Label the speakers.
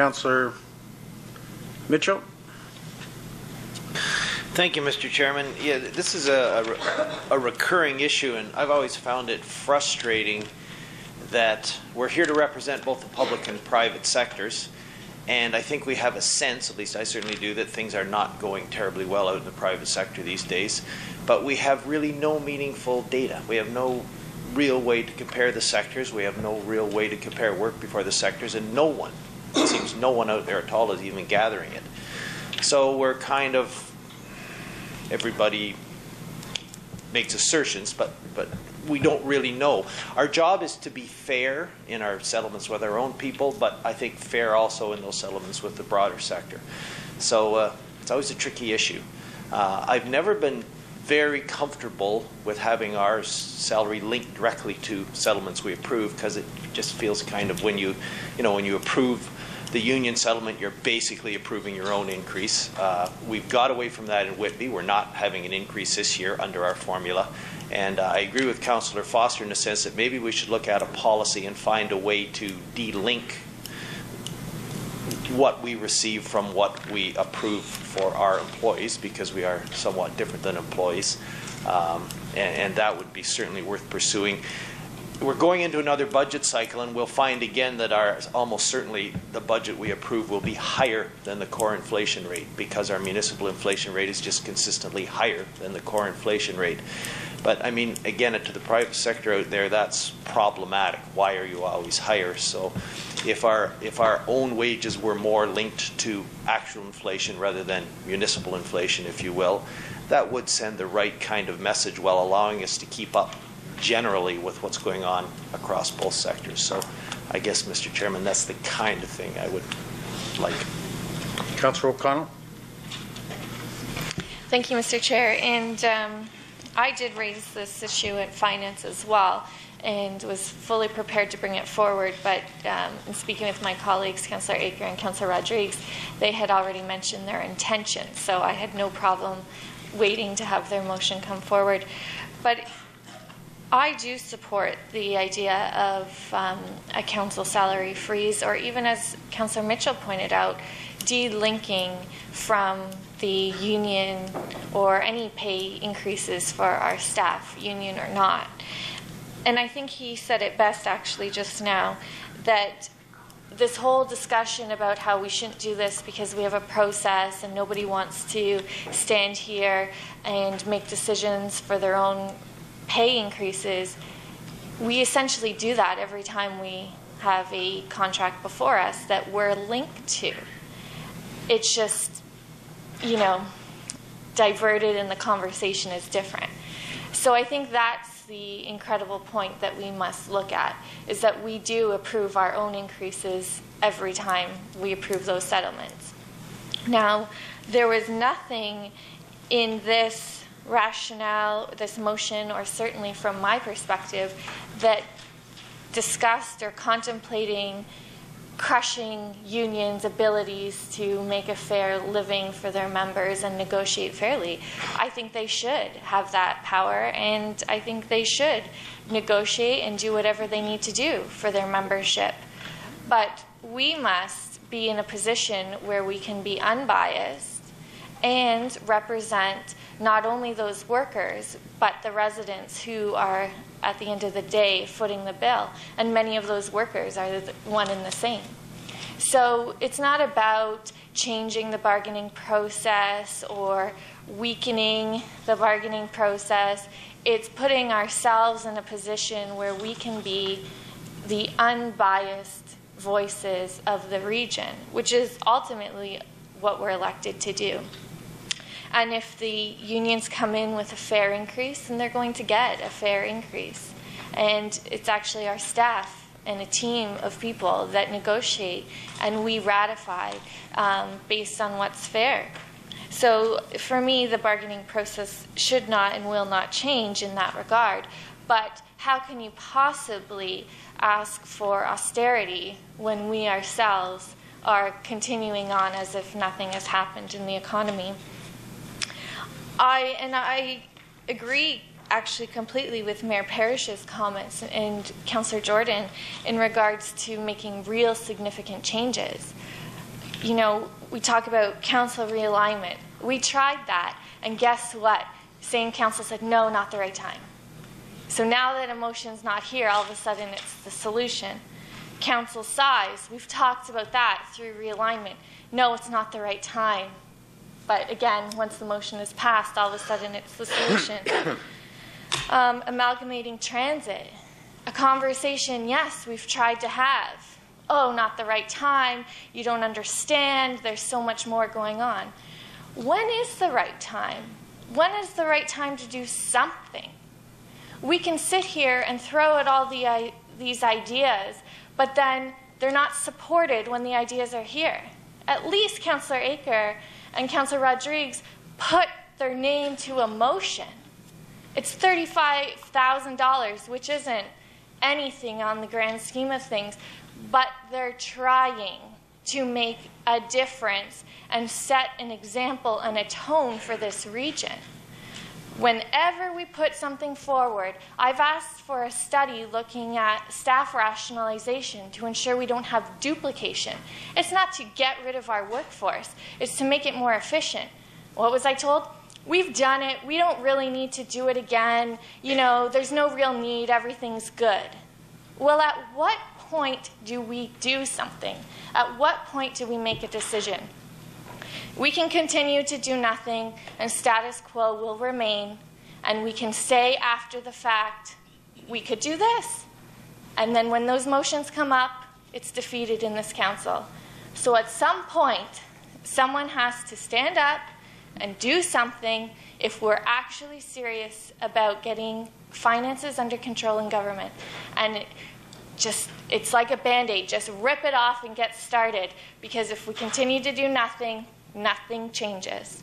Speaker 1: Councillor Mitchell.
Speaker 2: Thank you, Mr. Chairman. Yeah, this is a recurring issue, and I've always found it frustrating that we're here to represent both the public and private sectors, and I think we have a sense, at least I certainly do, that things are not going terribly well out in the private sector these days, but we have really no meaningful data. We have no real way to compare the sectors. We have no real way to compare work before the sectors, and no one, it seems no one out there at all is even gathering it. So we're kind of, everybody makes assertions, but we don't really know. Our job is to be fair in our settlements with our own people, but I think fair also in those settlements with the broader sector. So it's always a tricky issue. I've never been very comfortable with having our salary linked directly to settlements we approve, because it just feels kind of when you approve the union settlement, you're basically approving your own increase. We've got away from that in Whitby. We're not having an increase this year under our formula. And I agree with Councillor Foster in the sense that maybe we should look at a policy and find a way to de-link what we receive from what we approve for our employees, because we are somewhat different than employees. And that would be certainly worth pursuing. We're going into another budget cycle, and we'll find again that almost certainly the budget we approve will be higher than the core inflation rate, because our municipal inflation rate is just consistently higher than the core inflation rate. But I mean, again, to the private sector out there, that's problematic. Why are you always higher? So if our own wages were more linked to actual inflation rather than municipal inflation, if you will, that would send the right kind of message while allowing us to keep up generally with what's going on across both sectors. So I guess, Mr. Chairman, that's the kind of thing I would like.
Speaker 1: Councillor O'Connell.
Speaker 3: Thank you, Mr. Chair. And I did raise this issue at Finance as well, and was fully prepared to bring it forward, but in speaking with my colleagues, Councillor Aker and Councillor Rodrigues, they had already mentioned their intention, so I had no problem waiting to have their motion come forward. But I do support the idea of a council salary freeze, or even, as Councillor Mitchell pointed out, de-linking from the union or any pay increases for our staff, union or not. And I think he said it best actually just now, that this whole discussion about how we shouldn't do this because we have a process and nobody wants to stand here and make decisions for their own pay increases, we essentially do that every time we have a contract before us that we're linked to. It's just, diverted, and the conversation is different. So I think that's the incredible point that we must look at, is that we do approve our own increases every time we approve those settlements. Now, there was nothing in this rationale, this motion, or certainly from my perspective, that discussed or contemplating crushing unions' abilities to make a fair living for their members and negotiate fairly. I think they should have that power, and I think they should negotiate and do whatever they need to do for their membership. But we must be in a position where we can be unbiased and represent not only those workers, but the residents who are, at the end of the day, footing the bill. And many of those workers are one and the same. So it's not about changing the bargaining process or weakening the bargaining process. It's putting ourselves in a position where we can be the unbiased voices of the region, which is ultimately what we're elected to do. And if the unions come in with a fair increase, then they're going to get a fair increase. And it's actually our staff and a team of people that negotiate, and we ratify based on what's fair. So for me, the bargaining process should not and will not change in that regard. But how can you possibly ask for austerity when we ourselves are continuing on as if nothing has happened in the economy? I agree actually completely with Mayor Parrish's comments and Councillor Jordan in regards to making real significant changes. You know, we talk about council realignment. We tried that, and guess what? Same council said, no, not the right time. So now that a motion's not here, all of a sudden it's the solution. Council size, we've talked about that through realignment. No, it's not the right time. But again, once the motion is passed, all of a sudden it's the solution. Amalgamating transit, a conversation, yes, we've tried to have. Oh, not the right time, you don't understand, there's so much more going on. When is the right time? When is the right time to do something? We can sit here and throw at all these ideas, but then they're not supported when the ideas are here. At least Councillor Aker and Councillor Rodrigues put their name to a motion. It's $35,000, which isn't anything on the grand scheme of things, but they're trying to make a difference and set an example and a tone for this region. Whenever we put something forward, I've asked for a study looking at staff rationalization to ensure we don't have duplication. It's not to get rid of our workforce, it's to make it more efficient. What was I told? We've done it, we don't really need to do it again, you know, there's no real need, everything's good. Well, at what point do we do something? At what point do we make a decision? We can continue to do nothing and status quo will remain, and we can say after the fact, we could do this. And then when those motions come up, it's defeated in this council. So at some point, someone has to stand up and do something if we're actually serious about getting finances under control in government. And it's like a Band-Aid, just rip it off and get started, because if we continue to do nothing, nothing changes.